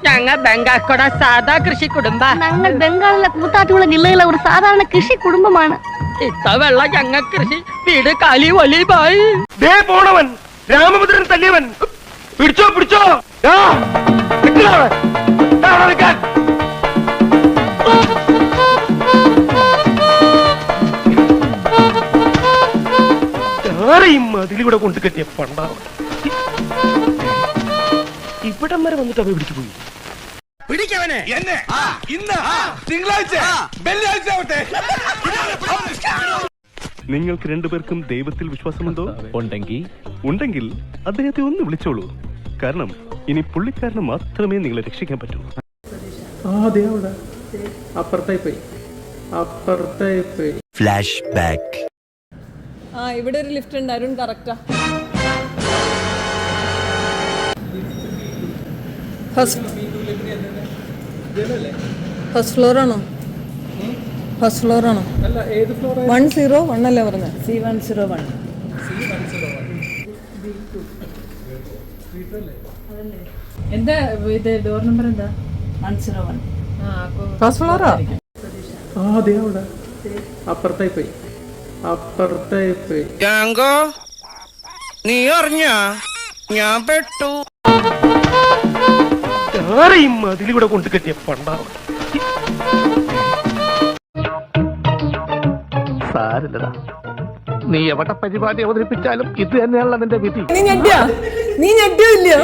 ഞങ്ങൾ ബംഗാൾക്കോടെ സാധാ കൃഷി കുടുംബ. ഞങ്ങൾ ബംഗാളിലെ കൂത്താട്ടുകുളം ജില്ലയിലെ ഒരു സാധാരണ കൃഷി കുടുംബമാണ്. ഇത്ത വെള്ള ഞങ്ങ കൃഷി വീട് കാലി ഒലിവായി. ദേ പോണവൻ രാമഭദ്രൻ തല്ലിയവൻ. പിടിച്ചോ പിടിച്ചോ. ആരെയും അതിലൂടെ കൊണ്ടു കെട്ടിയ പണ്ടാവും. ഇവിടം വരെ വന്നിട്ട് അവ പിടിച്ചു പോയി. പിടിക്കവനെ എന്നെ ഇന്ന് തിങ്കളാഴ്ച വെള്ളിയാഴ്ച ആവട്ടെ. നിങ്ങൾക്ക് രണ്ടുപേർക്കും ദൈവത്തിൽ വിശ്വാസമുണ്ടോ? ഉണ്ടെങ്കിൽ അദ്ദേഹത്തെ ഒന്ന് വിളിച്ചോളൂ. കാരണം ഇനി പുള്ളിക്കാരന് മാത്രമേ നിങ്ങളെ രക്ഷിക്കാൻ പറ്റൂ. Flash back. ഇവിടെ ഒരു ലിഫ്റ്റ് ഉണ്ട്. അരുൺ കറക്റ്റാ. ഫസ്റ്റ് ഫ്ലോർ ആണോ? ഫസ്റ്റ് ഫ്ലോർ ആണോ? 101 അല്ലേ പറഞ്ഞത്? C101. എന്താ ഇത് ഡോർ നമ്പർ എന്താ? 101. ഫസ്റ്റ് ഫ്ലോറാ? നീ അറിഞ്ഞ ഞാൻ പെട്ടു. ആരെയും അതിലൂടെ കൊണ്ടു കെട്ടിയ പണ്ടാവും. സാരില്ലടാ, നീ എവിടെ പരിപാടി അവതരിപ്പിച്ചാലും ഇത് തന്നെയാണല്ലോ നിന്റെ വിധി. നീ ഞെട്ടിയോ ഇല്ലയോ?